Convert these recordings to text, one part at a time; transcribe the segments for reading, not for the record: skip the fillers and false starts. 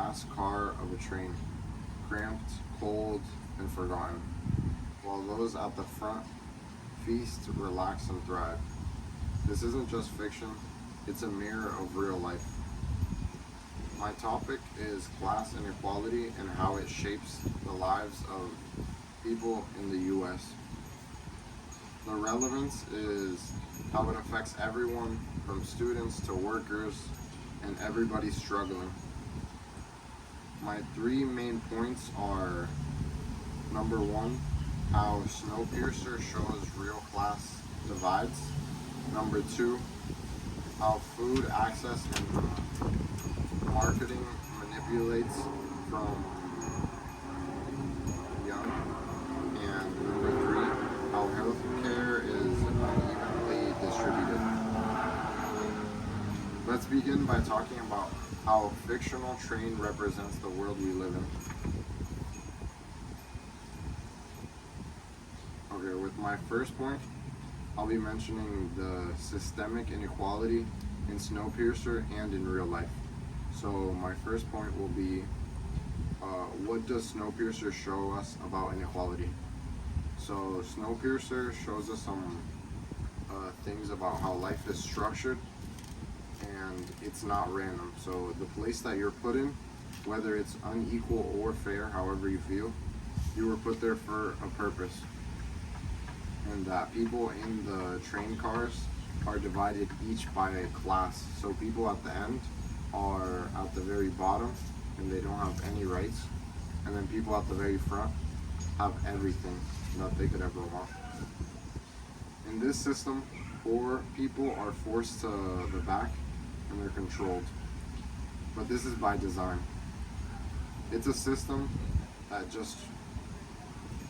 last car of a train, cramped, cold, and forgotten, while those at the front feast, relax, and thrive. This isn't just fiction, it's a mirror of real life. My topic is class inequality and how it shapes the lives of people in the US. The relevance is how it affects everyone from students to workers and everybody struggling. My three main points are: number one, how Snowpiercer shows real class divides. Number two, how food access and marketing manipulates from young. And number three, how healthcare is unevenly distributed. Let's begin by talking about how a fictional train represents the world we live in. Okay, with my first point, I'll be mentioning the systemic inequality in Snowpiercer and in real life. So my first point will be, what does Snowpiercer show us about inequality? So Snowpiercer shows us some things about how life is structured, and it's not random. So the place that you're put in, whether it's unequal or fair, however you feel, you were put there for a purpose. And that people in the train cars are divided each by a class. So people at the end are at the very bottom and they don't have any rights. And then people at the very front have everything that they could ever want. In this system, poor people are forced to the back and they're controlled. But this is by design. It's a system that just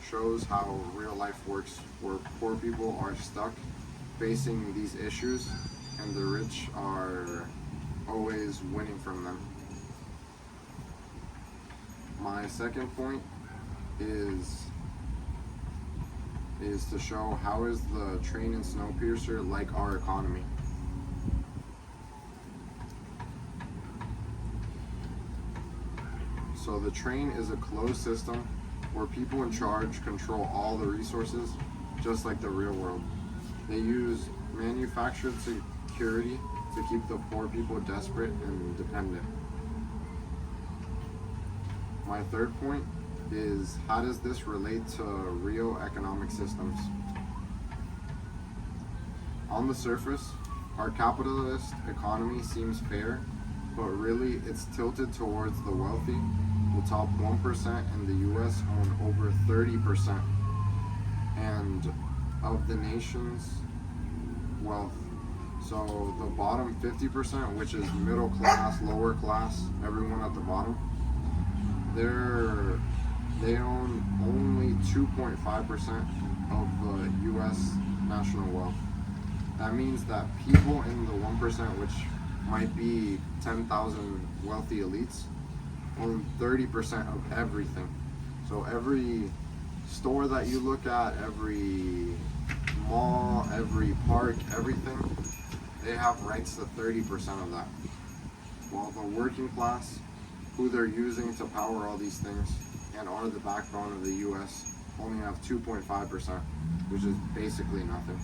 shows how real life works, where poor people are stuck facing these issues and the rich are always winning from them. My second point is to show how is the train in Snowpiercer like our economy. So the train is a closed system where people in charge control all the resources, just like the real world. They use manufactured security to keep the poor people desperate and dependent. My third point is, how does this relate to real economic systems? On the surface, our capitalist economy seems fair, but really it's tilted towards the wealthy. The top 1% in the US own over 30% and of the nation's wealth. So the bottom 50%, which is middle class, lower class, everyone at the bottom, they own only 2.5% of the US national wealth. That means that people in the 1%, which might be 10,000 wealthy elites, own 30% of everything. So every store that you look at, every mall, every park, everything, they have rights to 30% of that. While the working class, who they're using to power all these things and are the backbone of the US, only have 2.5%, which is basically nothing.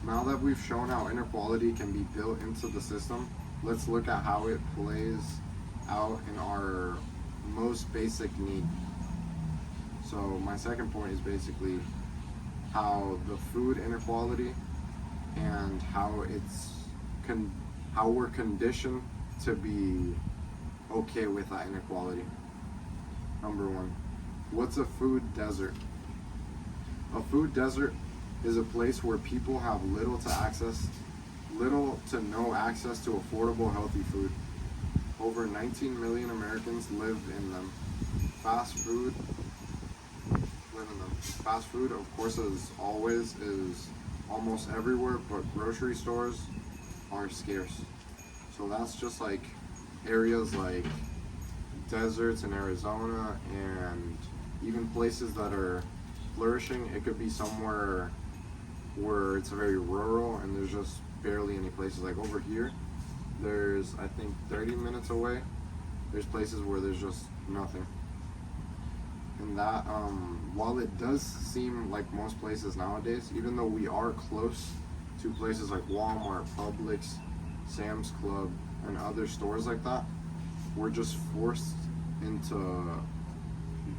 Now that we've shown how inequality can be built into the system, let's look at how it plays out in our most basic need. So my second point is basically how the food inequality and how how we're conditioned to be okay with that inequality. Number one, what's a food desert? A food desert is a place where people have little to no access to affordable, healthy food. Over 19 million Americans live in them. Fast food, of course, as always, is almost everywhere, but grocery stores are scarce. So that's just like areas like deserts in Arizona and even places that are flourishing. It could be somewhere where it's very rural and there's just barely any places. Like over here, There's, I think, 30 minutes away, there's places where there's just nothing. And that, while it does seem like most places nowadays, even though we are close to places like Walmart, Publix, Sam's Club, and other stores like that, we're just forced into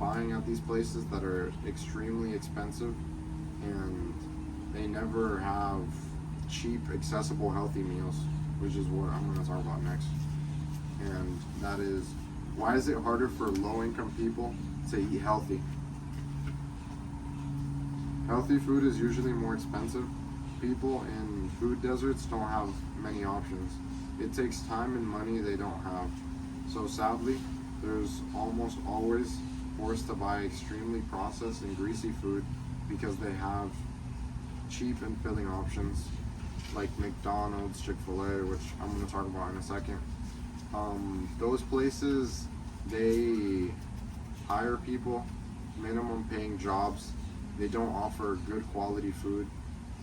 buying at these places that are extremely expensive, and they never have cheap, accessible, healthy meals, which is what I'm going to talk about next. And that is, why is it harder for low-income people to eat healthy? Healthy food is usually more expensive. People in food deserts don't have many options. It takes time and money they don't have. So sadly, there's almost always forced to buy extremely processed and greasy food because they have cheap and filling options like McDonald's, Chick-fil-A, which I'm going to talk about in a second. Those places, they hire people, minimum paying jobs. They don't offer good quality food,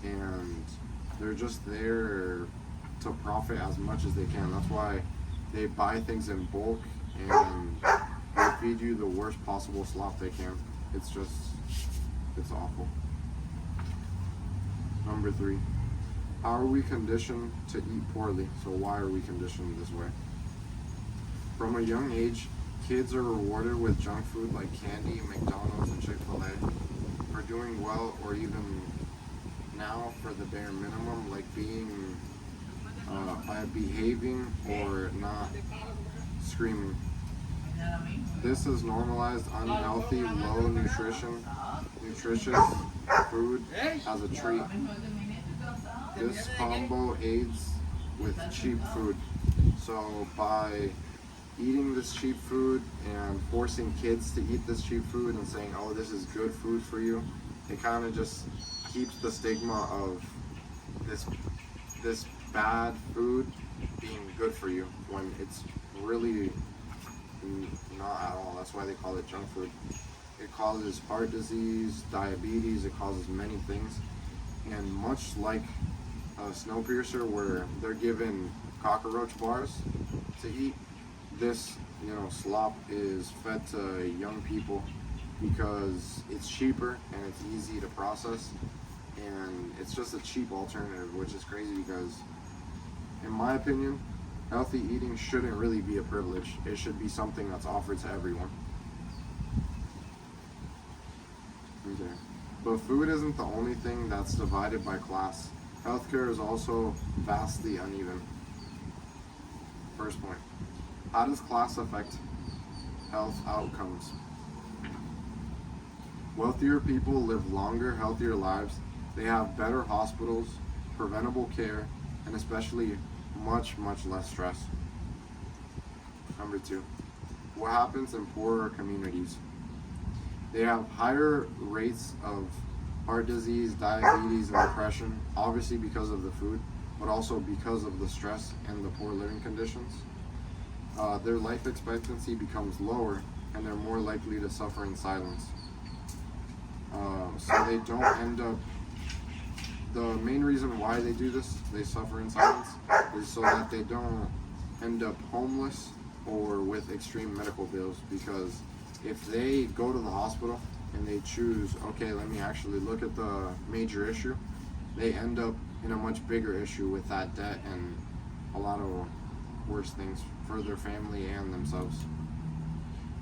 and they're just there to profit as much as they can. That's why they buy things in bulk and they feed you the worst possible slop they can. It's awful. Number 3, how are we conditioned to eat poorly? So why are we conditioned this way? From a young age, kids are rewarded with junk food like candy, McDonald's, and Chick-fil-A for doing well, or even now for the bare minimum, like by behaving or not screaming. This is normalized unhealthy, low nutritious food as a treat. This combo aids with cheap food. So by eating this cheap food and forcing kids to eat this cheap food and saying, oh, this is good food for you, it kind of just keeps the stigma of this bad food being good for you when it's really not at all. That's why they call it junk food. It causes heart disease, diabetes, it causes many things. And much like Snowpiercer, where they're given cockroach bars to eat, this slop is fed to young people because it's cheaper and it's easy to process, and it's just a cheap alternative, which is crazy because, in my opinion, healthy eating shouldn't really be a privilege. It should be something that's offered to everyone. Okay. But food isn't the only thing that's divided by class. Healthcare is also vastly uneven. First point. How does class affect health outcomes? Wealthier people live longer, healthier lives. They have better hospitals, preventable care, and especially much, much less stress. Number 2. What happens in poorer communities? They have higher rates of heart disease, diabetes, and depression, obviously because of the food, but also because of the stress and the poor living conditions. Their life expectancy becomes lower, and they're more likely to suffer in silence. So they don't end up, the main reason why they do this, they suffer in silence, is so that they don't end up homeless or with extreme medical bills. Because if they go to the hospital and they choose, okay, let me actually look at the major issue, they end up in a much bigger issue with that debt and a lot of worse things for their family and themselves.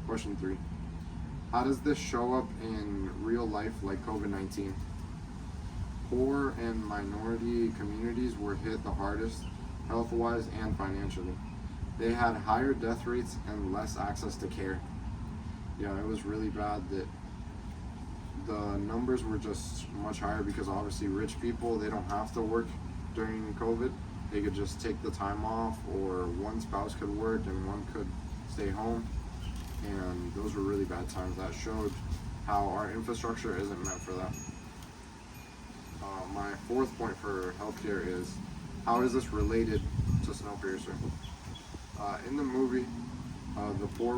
Question 3. How does this show up in real life like COVID-19? Poor and minority communities were hit the hardest, health-wise and financially. They had higher death rates and less access to care. Yeah, it was really bad that the numbers were just much higher because obviously rich people, they don't have to work during COVID. They could just take the time off, or one spouse could work and one could stay home. And those were really bad times. That showed how our infrastructure isn't meant for that. My 4th point for healthcare is, how is this related to Snowpiercer? In the movie, the poor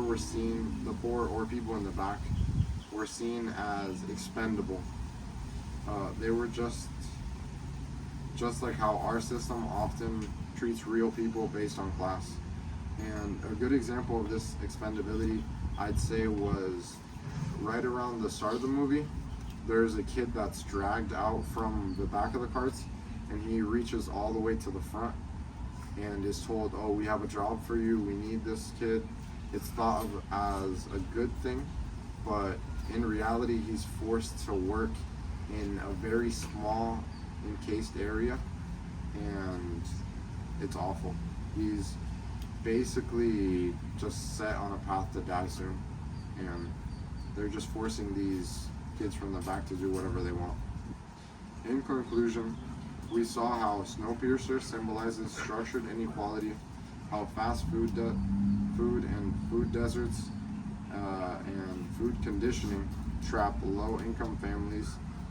or people in the back were seen as expendable. They were just like how our system often treats real people based on class. And a good example of this expendability, I'd say, was right around the start of the movie. There's a kid that's dragged out from the back of the carts, and he reaches all the way to the front and is told, oh, we have a job for you, we need this kid. It's thought of as a good thing, but in reality, he's forced to work in a very small, encased area, and it's awful. He's basically just set on a path to die soon, and they're just forcing these kids from the back to do whatever they want. In conclusion, we saw how Snowpiercer symbolizes structured inequality, how fast food and food deserts and food conditioning trap low-income families,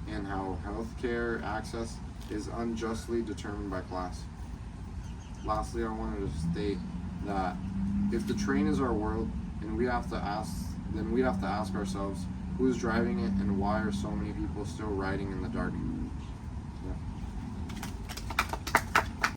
and how healthcare access is unjustly determined by class. Lastly, I wanted to state that if the train is our world, and we have to ask ourselves, who's driving it and why are so many people still riding in the dark? Yeah.